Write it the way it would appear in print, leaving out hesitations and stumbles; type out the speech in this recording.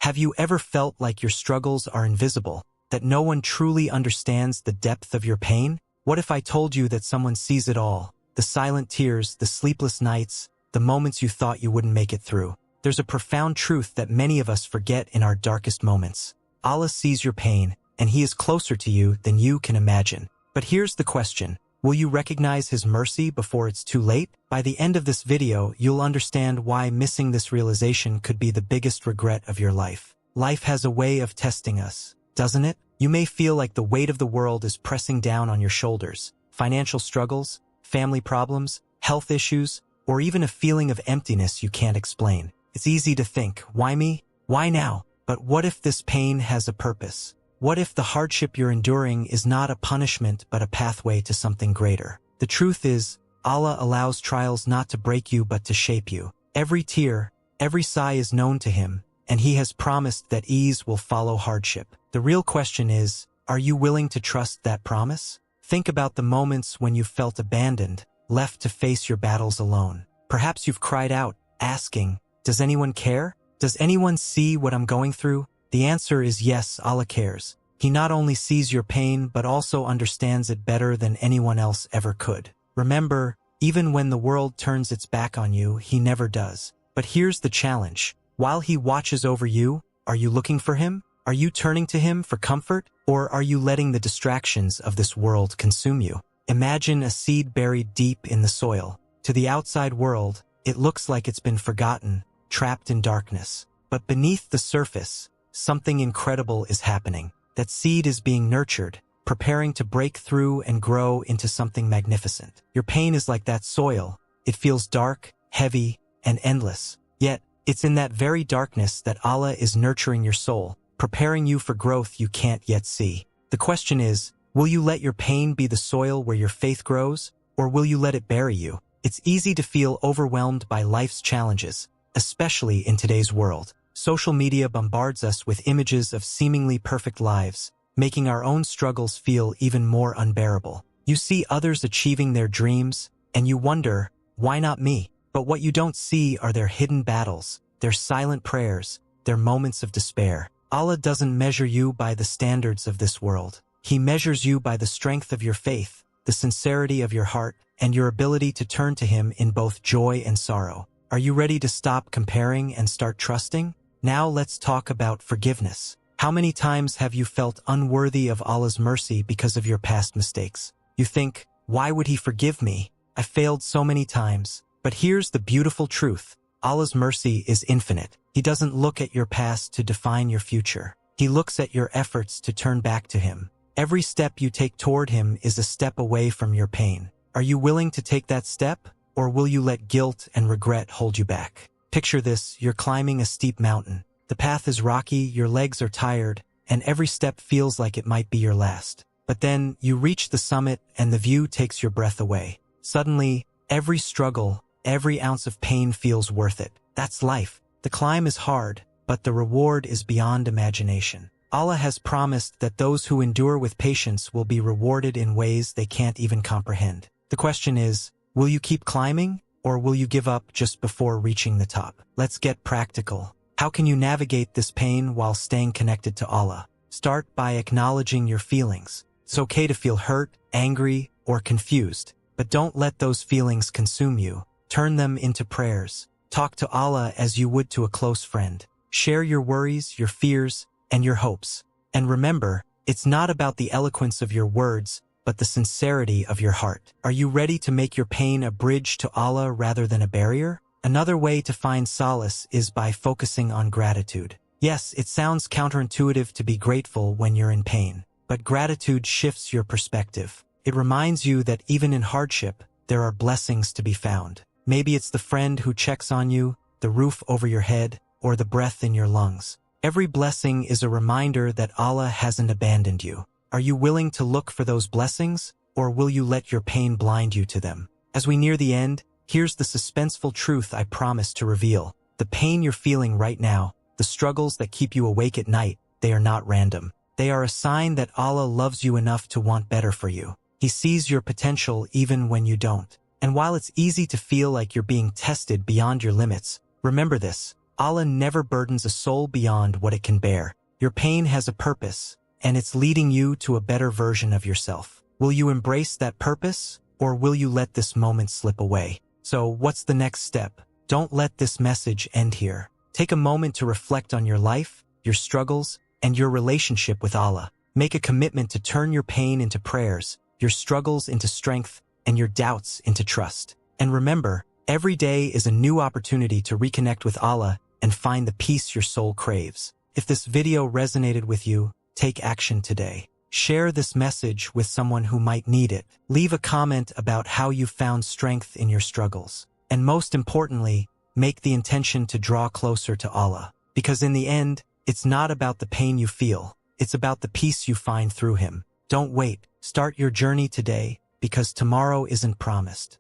Have you ever felt like your struggles are invisible, that no one truly understands the depth of your pain? What if I told you that someone sees it all? The silent tears, the sleepless nights, the moments you thought you wouldn't make it through. There's a profound truth that many of us forget in our darkest moments. Allah sees your pain, and He is closer to you than you can imagine. But here's the question. Will you recognize His mercy before it's too late? By the end of this video, you'll understand why missing this realization could be the biggest regret of your life. Life has a way of testing us, doesn't it? You may feel like the weight of the world is pressing down on your shoulders. Financial struggles, family problems, health issues, or even a feeling of emptiness you can't explain. It's easy to think, why me? Why now? But what if this pain has a purpose? What if the hardship you're enduring is not a punishment but a pathway to something greater? The truth is, Allah allows trials not to break you but to shape you. Every tear, every sigh is known to Him, and He has promised that ease will follow hardship. The real question is, are you willing to trust that promise? Think about the moments when you felt abandoned, left to face your battles alone. Perhaps you've cried out, asking, does anyone care? Does anyone see what I'm going through? The answer is yes, Allah cares. He not only sees your pain but also understands it better than anyone else ever could. Remember, even when the world turns its back on you, He never does. But here's the challenge. While He watches over you, are you looking for Him? Are you turning to Him for comfort? Or are you letting the distractions of this world consume you? Imagine a seed buried deep in the soil. To the outside world, it looks like it's been forgotten, trapped in darkness. But beneath the surface, something incredible is happening. That seed is being nurtured, preparing to break through and grow into something magnificent. Your pain is like that soil. It feels dark, heavy, and endless. Yet, it's in that very darkness that Allah is nurturing your soul, preparing you for growth you can't yet see. The question is, will you let your pain be the soil where your faith grows, or will you let it bury you? It's easy to feel overwhelmed by life's challenges, especially in today's world. Social media bombards us with images of seemingly perfect lives, making our own struggles feel even more unbearable. You see others achieving their dreams, and you wonder, why not me? But what you don't see are their hidden battles, their silent prayers, their moments of despair. Allah doesn't measure you by the standards of this world. He measures you by the strength of your faith, the sincerity of your heart, and your ability to turn to Him in both joy and sorrow. Are you ready to stop comparing and start trusting? Now let's talk about forgiveness. How many times have you felt unworthy of Allah's mercy because of your past mistakes? You think, why would He forgive me? I failed so many times. But here's the beautiful truth. Allah's mercy is infinite. He doesn't look at your past to define your future. He looks at your efforts to turn back to Him. Every step you take toward Him is a step away from your pain. Are you willing to take that step, or will you let guilt and regret hold you back? Picture this, you're climbing a steep mountain. The path is rocky, your legs are tired, and every step feels like it might be your last. But then, you reach the summit and the view takes your breath away. Suddenly, every struggle, every ounce of pain feels worth it. That's life. The climb is hard, but the reward is beyond imagination. Allah has promised that those who endure with patience will be rewarded in ways they can't even comprehend. The question is, will you keep climbing, or will you give up just before reaching the top? Let's get practical. How can you navigate this pain while staying connected to Allah? Start by acknowledging your feelings. It's okay to feel hurt, angry, or confused, but don't let those feelings consume you. Turn them into prayers. Talk to Allah as you would to a close friend. Share your worries, your fears, and your hopes. And remember, it's not about the eloquence of your words, but the sincerity of your heart. Are you ready to make your pain a bridge to Allah rather than a barrier? Another way to find solace is by focusing on gratitude. Yes, it sounds counterintuitive to be grateful when you're in pain, but gratitude shifts your perspective. It reminds you that even in hardship, there are blessings to be found. Maybe it's the friend who checks on you, the roof over your head, or the breath in your lungs. Every blessing is a reminder that Allah hasn't abandoned you. Are you willing to look for those blessings, or will you let your pain blind you to them? As we near the end, here's the suspenseful truth I promise to reveal. The pain you're feeling right now, the struggles that keep you awake at night, they are not random. They are a sign that Allah loves you enough to want better for you. He sees your potential even when you don't. And while it's easy to feel like you're being tested beyond your limits, remember this. Allah never burdens a soul beyond what it can bear. Your pain has a purpose, and it's leading you to a better version of yourself. Will you embrace that purpose, or will you let this moment slip away? So, what's the next step? Don't let this message end here. Take a moment to reflect on your life, your struggles, and your relationship with Allah. Make a commitment to turn your pain into prayers, your struggles into strength, and your doubts into trust. And remember, every day is a new opportunity to reconnect with Allah and find the peace your soul craves. If this video resonated with you, take action today. Share this message with someone who might need it. Leave a comment about how you found strength in your struggles. And most importantly, make the intention to draw closer to Allah. Because in the end, it's not about the pain you feel. It's about the peace you find through Him. Don't wait. Start your journey today, because tomorrow isn't promised.